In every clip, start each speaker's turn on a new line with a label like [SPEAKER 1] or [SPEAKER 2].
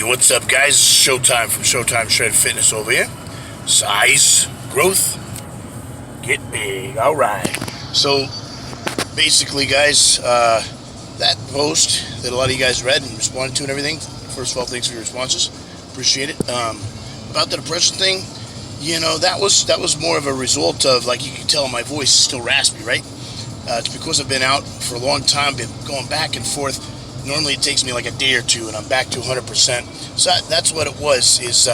[SPEAKER 1] Hey, what's up, guys? Showtime from Showtime Shred Fitness over here. Size, growth, get big. All right. So, basically, guys, that post that a lot of you guys read and responded to and everything. First of all, thanks for your responses. Appreciate it. About the depression thing, that was more of a result of, like, you can tell my voice is still raspy, right? It's because I've been out for a long time, been going back and forth. Normally it takes me like a day or two and I'm back to 100%. So that's what it was, is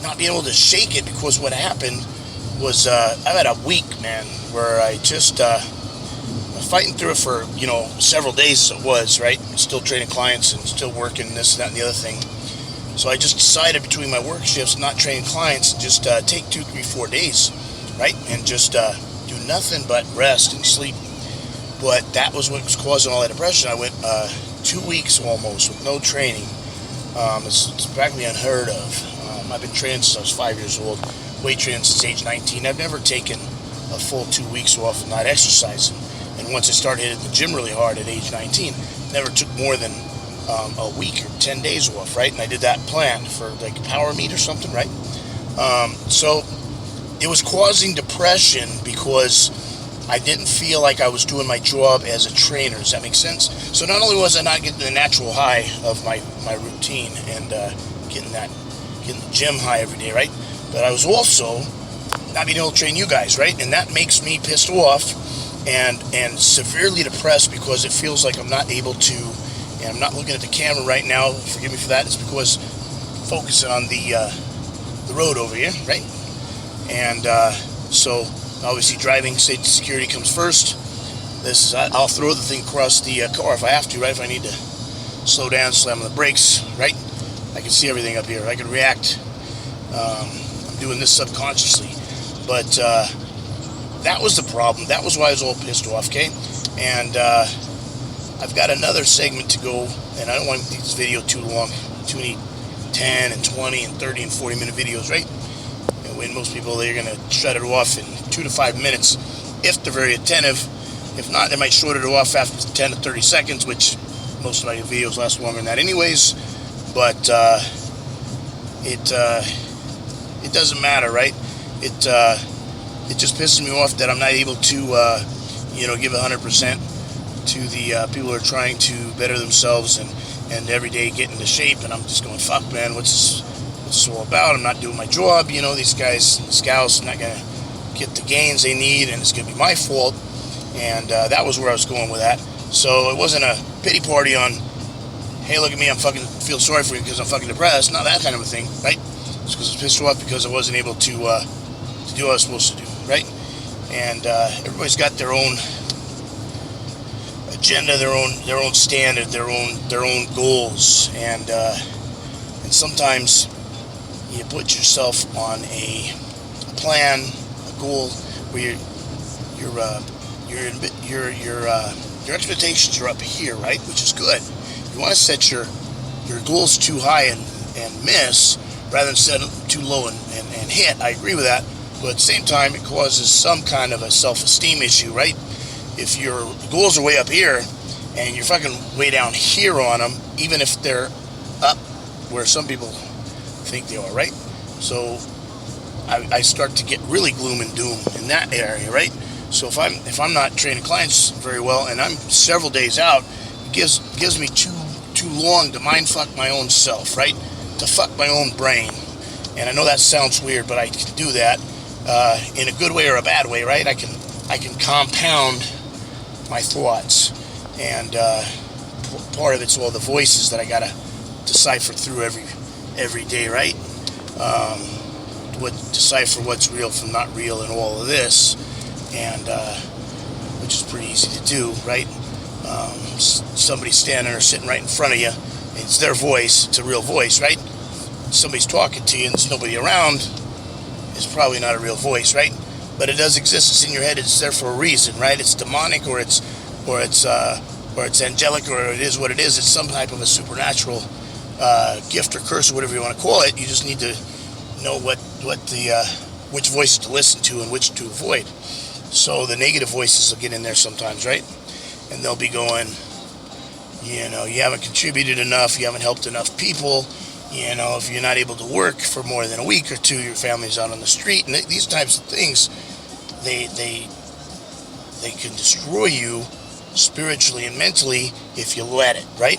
[SPEAKER 1] not being able to shake it, because what happened was I've had a week, man, where I just was fighting through it for, several days as it was, right? Still training clients and still working this, that, and the other thing. So I just decided between my work shifts, not training clients, just take 2, 3, 4 days, right? And just do nothing but rest and sleep. But that was what was causing all that depression. I went 2 weeks almost with no training. It's practically unheard of. I've been training since I was 5 years old, weight training since age 19. I've never taken a full 2 weeks off of not exercising. And once I started hitting the gym really hard at age 19, never took more than a week or 10 days off, right? And I did that planned for like Power Meet or something, right? So it was causing depression because I didn't feel like I was doing my job as a trainer. Does that make sense? So not only was I not getting the natural high of my routine and getting the gym high every day, right? But I was also not being able to train you guys, right? And that makes me pissed off and severely depressed, because it feels like I'm not able to, and I'm not looking at the camera right now, forgive me for that, it's because I'm focusing on the road over here, right? And so obviously driving safety security comes first. I'll throw the thing across the car if I have to, right? If I need to slow down, slam on the brakes, right? I can see everything up here. I can react. I'm doing this subconsciously. But that was the problem. That was why I was all pissed off, okay? And I've got another segment to go, and I don't want to make this video too long. Too many 10 and 20 and 30 and 40 minute videos, right? And when most people, they're going to shut it off in 2 to 5 minutes if they're very attentive. If not, they might short it off after 10 to 30 seconds, which most of my videos last longer than that anyways. But it doesn't matter, right? It just pisses me off that I'm not able to give 100% to the people who are trying to better themselves and every day get into shape. And I'm just going, fuck, man, what's this all about? I'm not doing my job. These guys, the scouts, are not gonna get the gains they need, and it's gonna be my fault. And that was where I was going with that. So it wasn't a pity party on, hey, look at me, I'm fucking feel sorry for you because I'm fucking depressed. Not that kind of a thing, right? It's because I was pissed off because I wasn't able to do what I was supposed to do, right? And everybody's got their own agenda, their own standard, their own goals, and sometimes you put yourself on a plan, a goal where your expectations are up here, right? Which is good. You want to set your goals too high and miss, rather than set them too low and hit. I agree with that. But at the same time, it causes some kind of a self-esteem issue, right? If your goals are way up here and you're fucking way down here on them, even if they're up where some people think they are, right? So I start to get really gloom and doom in that area, right? So if I'm not training clients very well and I'm several days out, it gives me too long to mind fuck my own self, right? To fuck my own brain. And I know that sounds weird, but I can do that in a good way or a bad way, right? I can compound my thoughts, and part of it's all the voices that I gotta decipher through every day, right? Decipher what's real from not real in all of this, and which is pretty easy to do, right? Somebody standing or sitting right in front of you, it's their voice, it's a real voice, right? Somebody's talking to you and there's nobody around, it's probably not a real voice, right? But it does exist. It's in your head. It's there for a reason, right? It's demonic, or it's angelic, or it is what it is. It's some type of a supernatural gift or curse or whatever you want to call it. You just need to know which voice to listen to and which to avoid. So the negative voices will get in there sometimes, right? And they'll be going, you haven't contributed enough, you haven't helped enough people, You know, if you're not able to work for more than a week or two, your family's out on the street, and these types of things, they can destroy you spiritually and mentally if you let it, right?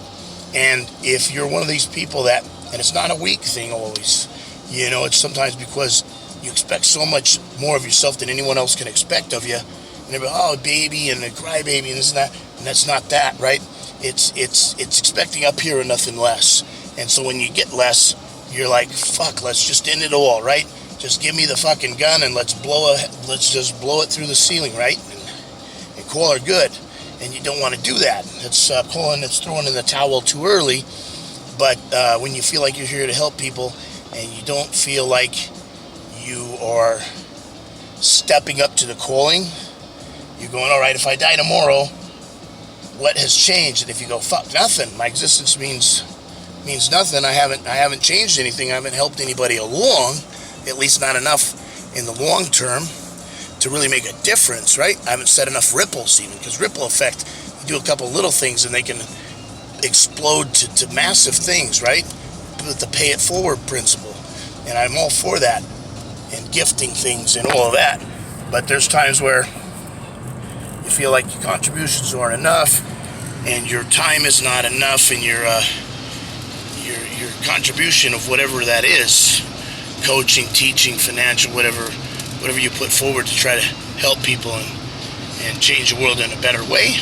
[SPEAKER 1] And if you're one of these people that, and it's not a weak thing always, you know, it's sometimes because you expect so much more of yourself than anyone else can expect of you, and they're like, oh, baby, and a crybaby, and this and that, and that's not that, right? It's expecting up here and nothing less. And so when you get less, you're like, fuck, let's just end it all, right? Just give me the fucking gun and let's just blow it through the ceiling, right? And call her good. And you don't want to do that. It's throwing in the towel too early. But when you feel like you're here to help people and you don't feel like you are stepping up to the calling, you're going, all right, if I die tomorrow, what has changed? And if you go, fuck, nothing, my existence means nothing. I haven't changed anything. I haven't helped anybody along, at least not enough in the long term to really make a difference, right? I haven't set enough ripples even, because ripple effect, you do a couple little things and they can explode to massive things, right? With the pay it forward principle. And I'm all for that, and gifting things and all of that. But there's times where you feel like your contributions aren't enough and your time is not enough, and your contribution of whatever that is, coaching, teaching, financial, whatever you put forward to try to help people and change the world in a better way,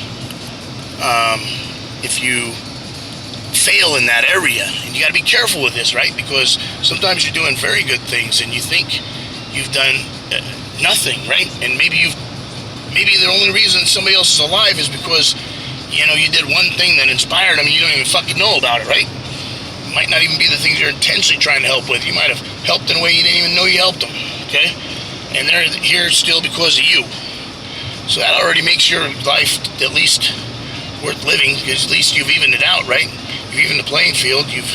[SPEAKER 1] if you fail in that area, and you got to be careful with this, right? Because sometimes you're doing very good things and you think you've done nothing, right? And maybe the only reason somebody else is alive is because, you know, you did one thing that inspired them and you don't even fucking know about it, right? It might not even be the things you're intentionally trying to help with. You might have helped in a way you didn't even know you helped them, okay? And they're here still because of you. So that already makes your life at least worth living, because at least you've evened it out, right? You've evened the playing field. You've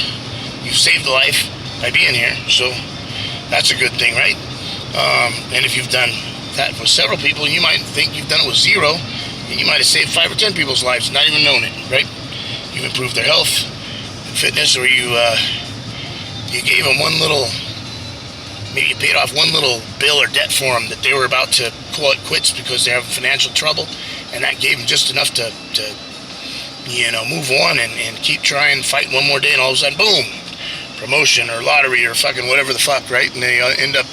[SPEAKER 1] saved a life by being here. So that's a good thing, right? And if you've done that with several people, you might think you've done it with zero, and you might have saved 5 or 10 people's lives, not even known it, right? You improved their health, fitness, or you gave them one little, maybe you paid off one little bill or debt for them that they were about to call it quits because they have financial trouble, and that gave them just enough to move on and keep trying, fight one more day, and all of a sudden, boom, promotion or lottery or fucking whatever the fuck, right? And they end up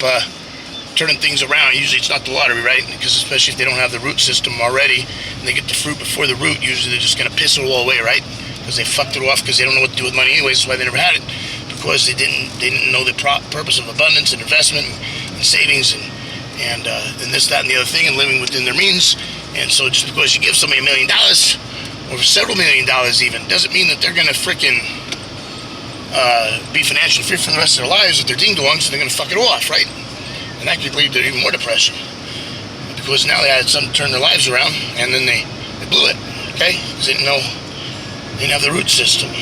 [SPEAKER 1] turning things around. Usually it's not the lottery, right? Because especially if they don't have the root system already and they get the fruit before the root, usually they're just going to piss it all away, right? Because they fucked it off because they don't know what to do with money anyways. That's why they never had it, because they didn't know the purpose of abundance and investment and savings and this, that, and the other thing, and living within their means. And so just because you give somebody $1 million or several $1 million even doesn't mean that they're going to freaking be financially free for the rest of their lives with their ding-dongs, and they're going to fuck it off, right? And that could lead to even more depression, because now they had something to turn their lives around, and then they blew it, okay? Because they didn't have the root system.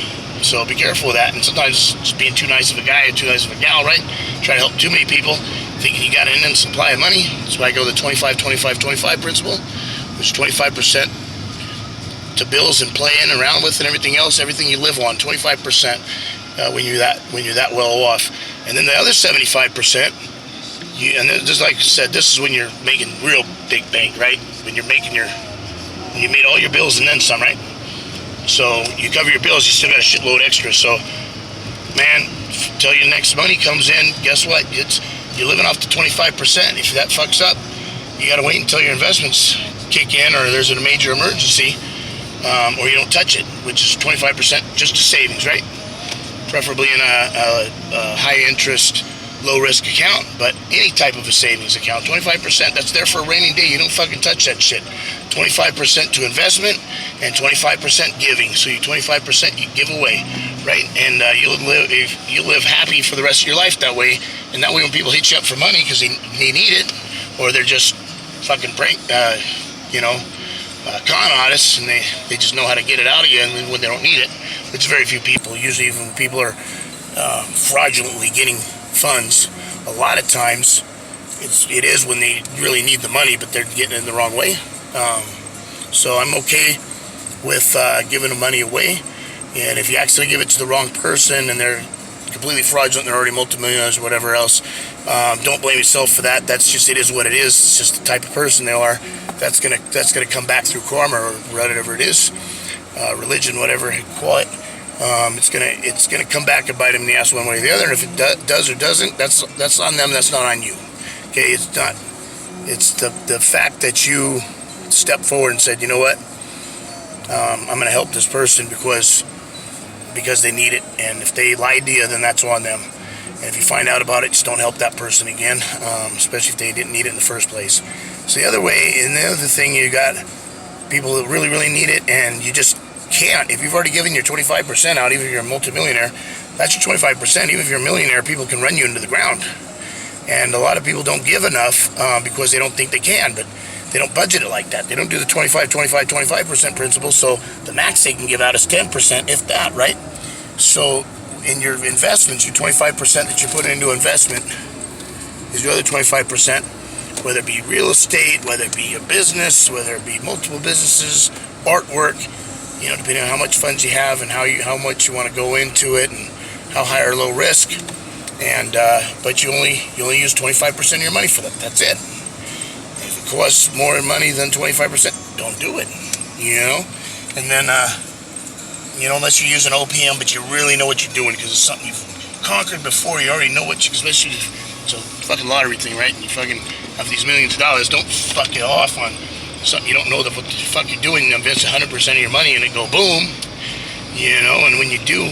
[SPEAKER 1] So be careful with that. And sometimes just being too nice of a guy or too nice of a gal, right? Try to help too many people, thinking you got an endless supply of money. That's why I go the 25-25-25 principle, which is 25% to bills and playing around with and everything else, everything you live on, 25% when you're that well off. And then the other 75%, and just like I said, this is when you're making real big bank, right? When you made all your bills and then some, right? So you cover your bills, you still got a shitload extra. So, man, till your next money comes in, guess what? You're living off the 25%. If that fucks up, you got to wait until your investments kick in, or there's a major emergency, or you don't touch it, which is 25% just to savings, right? Preferably in a high interest, low risk account, but any type of a savings account, 25%, that's there for a rainy day. You don't fucking touch that shit. 25% to investment and 25% giving. So you 25% you give away, right? And you'll live happy for the rest of your life that way. And that way, when people hit you up for money because they need it, or they're just fucking con artists, and they just know how to get it out of you, and when they don't need it, which very few people. Usually, even when people are fraudulently getting funds, a lot of times it is when they really need the money, but they're getting it in the wrong way. So I'm okay with giving the money away, and if you actually give it to the wrong person and they're completely fraudulent. They're already multimillionaires or whatever else. Don't blame yourself for that. That's just, it is what it is. It's just the type of person they are. That's gonna come back through karma or whatever it is, religion, whatever you call it. It's gonna come back and bite them in the ass one way or the other. And if it does or doesn't, that's on them. That's not on you. Okay, it's not. It's the fact that you stepped forward and said, you know what, I'm going to help this person because they need it. And if they lied to you, then that's on them. And if you find out about it, just don't help that person again, especially if they didn't need it in the first place. So the other way, and the other thing, you got people that really, really need it, and you just can't. If you've already given your 25% out, even if you're a multimillionaire, that's your 25%. Even if you're a millionaire, people can run you into the ground. And a lot of people don't give enough because they don't think they can, but they don't budget it like that. They don't do the 25% principle, so the max they can give out is 10%, if that, right? So in your investments, your 25% that you put into investment is your other 25%, whether it be real estate, whether it be a business, whether it be multiple businesses, artwork, you know, depending on how much funds you have and how much you want to go into it and how high or low risk. And but you only use 25% of your money for that. That's it. If it costs more money than 25%, don't do it. You know, and then you know, unless you're using OPM, but you really know what you're doing because it's something you've conquered before. You already know what you. Especially it's a fucking lottery thing, right? And you fucking have these millions of dollars. Don't fuck it off on something you don't know what the fuck you're doing. Invest 100% of your money and it go boom. You know, and when you do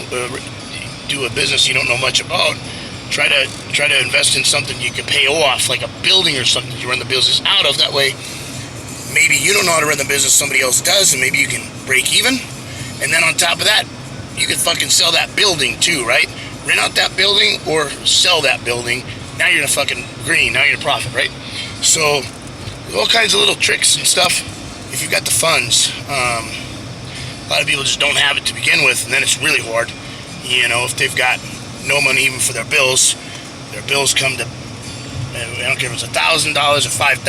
[SPEAKER 1] a business you don't know much about. Try to invest in something you can pay off, like a building or something you run the business out of. That way, maybe you don't know how to run the business, somebody else does, and maybe you can break even. And then on top of that, you can fucking sell that building too, right? Rent out that building or sell that building. Now you're in a fucking green. Now you're in a profit, right? So, there's all kinds of little tricks and stuff if you've got the funds. A lot of people just don't have it to begin with, and then it's really hard. You know, if they've got no money even for their bills come to, I don't care if it's $1,000 or $5,000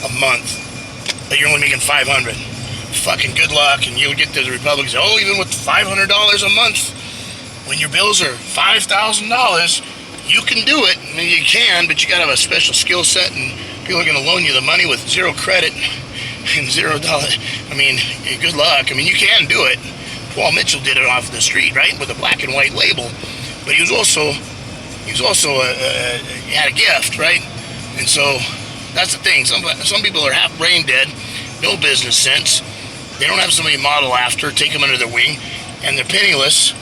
[SPEAKER 1] a month, but you're only making $500. Fucking good luck, and you'll get to the Republicans. Oh, even with $500 a month, when your bills are $5,000, you can do it. I mean, you can, but you gotta have a special skill set, and people are gonna loan you the money with zero credit and $0. I mean, good luck. I mean, you can do it. Paul Mitchell did it off the street, right, with a black and white label. But he had a gift, right? And so that's the thing. Some people are half brain dead, no business sense. They don't have somebody to model after, take them under their wing, and they're penniless.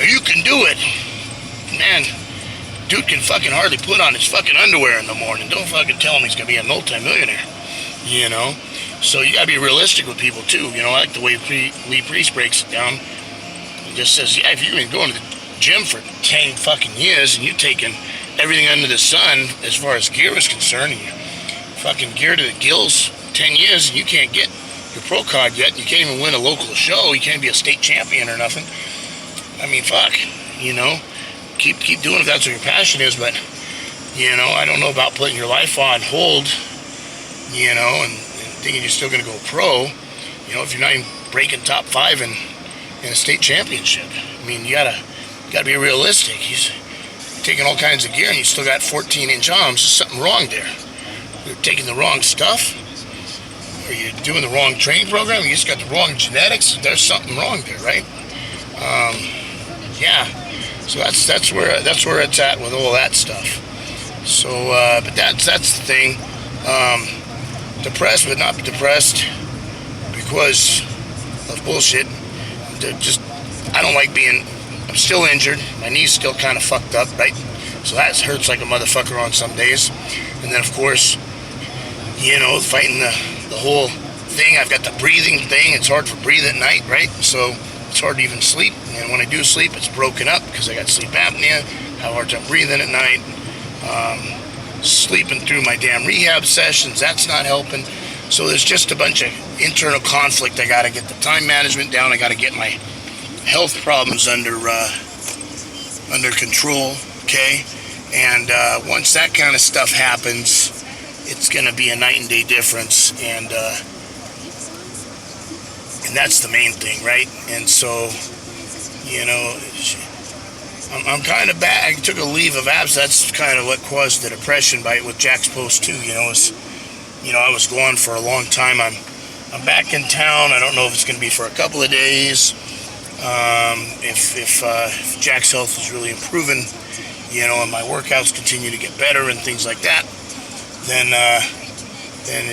[SPEAKER 1] You can do it, man. Dude can fucking hardly put on his fucking underwear in the morning. Don't fucking tell him he's gonna be a multi-millionaire, you know. So you gotta be realistic with people too. You know, I like the way Lee Priest breaks it down. He just says, yeah, if you've been going to the gym for 10 fucking years and you're taking everything under the sun as far as gear is concerned, and you're fucking geared to the gills 10 years and you can't get your pro card yet, and you can't even win a local show, you can't be a state champion or nothing. I mean, fuck, you know, keep doing it if that's what your passion is, but, you know, I don't know about putting your life on hold, you know, and thinking you're still going to go pro, you know, if you're not even breaking top 5 in a state championship. I mean, you gotta be realistic. He's taking all kinds of gear and you still got 14-inch arms. There's something wrong there. You're taking the wrong stuff, or you're doing the wrong training program. You just got the wrong genetics. There's something wrong there, right? Yeah. So that's where it's at with all that stuff. So, but that's the thing. Depressed, but not depressed because of bullshit. I don't like being. I'm still injured. My knee's still kind of fucked up, right? So that hurts like a motherfucker on some days. And then, of course, you know, fighting the whole thing. I've got the breathing thing. It's hard to breathe at night, right? So it's hard to even sleep. And when I do sleep, it's broken up because I got sleep apnea. Have a hard time breathing at night. Sleeping through my damn rehab sessions. That's not helping. So there's just a bunch of internal conflict. I got to get the time management down. I got to get my health problems under control, okay? And once that kind of stuff happens, it's going to be a night and day difference, and that's the main thing, right? And so, you know, I'm kind of bad. I took a leave of absence. That's kind of what caused the depression with Jack's post too. I was gone for a long time. I'm back in town. I don't know if it's going to be for a couple of days. If Jack's health is really improving, and my workouts continue to get better and things like that, then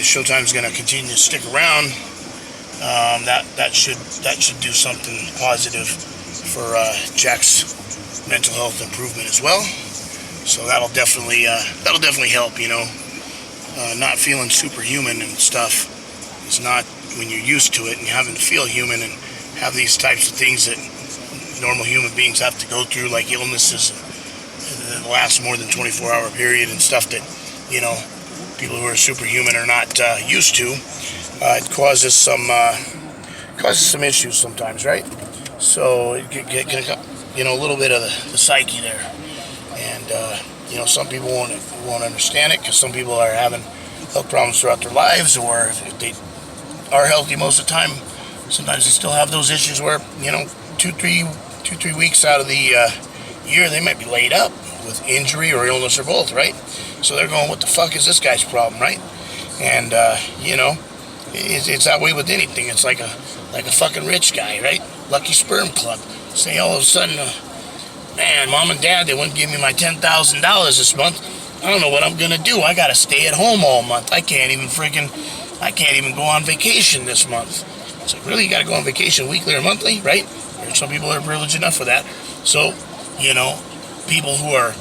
[SPEAKER 1] Showtime's going to continue to stick around. That should do something positive for Jack's mental health improvement as well. So that'll definitely help. Not feeling superhuman and stuff is not, when you're used to it and having to feel human and have these types of things that normal human beings have to go through, like illnesses that last more than 24-hour period and stuff that people who are superhuman are not used to. It causes some issues sometimes, right? So it get a little bit of the psyche there, and some people won't understand it because some people are having health problems throughout their lives, or if they are healthy most of the time, sometimes they still have those issues where 2-3 weeks out of the year they might be laid up with injury or illness or both, right? So they're going, what the fuck is this guy's problem, right? And it's that way with anything. It's like a fucking rich guy, right? Lucky Sperm Club. Say all of a sudden, man, mom and dad, they wouldn't give me my $10,000 this month. I don't know what I'm gonna do. I gotta stay at home all month. I can't even go on vacation this month. It's like, really? You gotta go on vacation weekly or monthly, right? There's some people that are privileged enough for that. So, people who are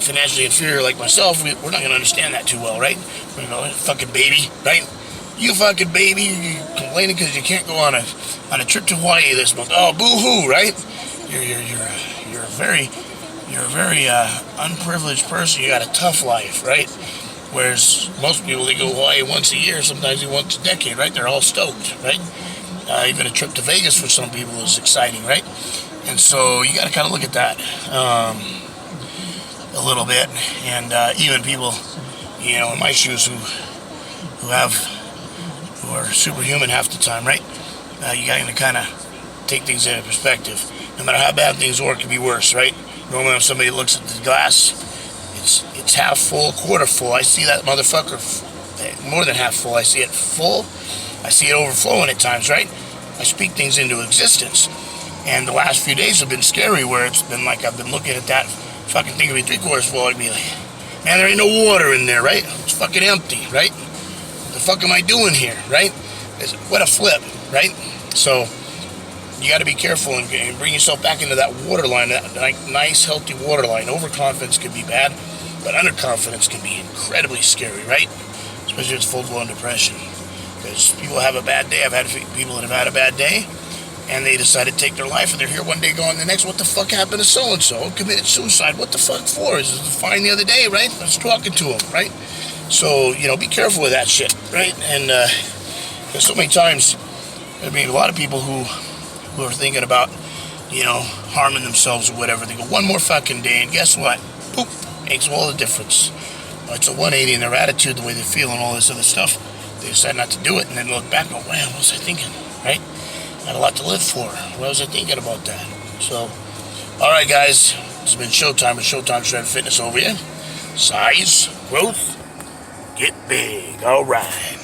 [SPEAKER 1] financially inferior like myself, we're not gonna understand that too well, right? Fucking baby, right? You fucking baby, you're complaining because you can't go on a trip to Hawaii this month. Oh, boo-hoo, right? You're a very unprivileged person. You got a tough life, right? Whereas most people, they go to Hawaii once a year, sometimes once a decade, right? They're all stoked, right? Even a trip to Vegas for some people is exciting, right? And so you got to kind of look at that a little bit. And even people, in my shoes who are superhuman half the time, right? You got to kind of take things into perspective. No matter how bad things are, it can be worse, right? Normally when somebody looks at the glass, it's half full, quarter full. I see that motherfucker more than half full. I see it full. I see it overflowing at times, right? I speak things into existence. And the last few days have been scary, where it's been like I've been looking at that fucking thing to be 3/4 full. I'd be like, man, there ain't no water in there, right? It's fucking empty, right? What the fuck am I doing here, right? What a flip, right? So you got to be careful and bring yourself back into that waterline, that nice, healthy waterline. Overconfidence can be bad, but underconfidence can be incredibly scary, right? Especially if it's full-blown depression. Because people have a bad day. I've had people that have had a bad day, and they decide to take their life, and they're here one day gone the next. What the fuck happened to so-and-so? Committed suicide. What the fuck for? Is it fine the other day, right? I was talking to him, right? So, be careful with that shit, right? And there's so many times, a lot of people who are thinking about, harming themselves or whatever. They go, one more fucking day, and guess what? Boop, makes all the difference. It's a 180 in their attitude, the way they feel, and all this other stuff. They decide not to do it, and then look back and go, wow, what was I thinking, right? I had a lot to live for. What was I thinking about that? So, all right, guys, it's been Showtime with Showtime Shred Fitness over here. Size, growth, get big. All right.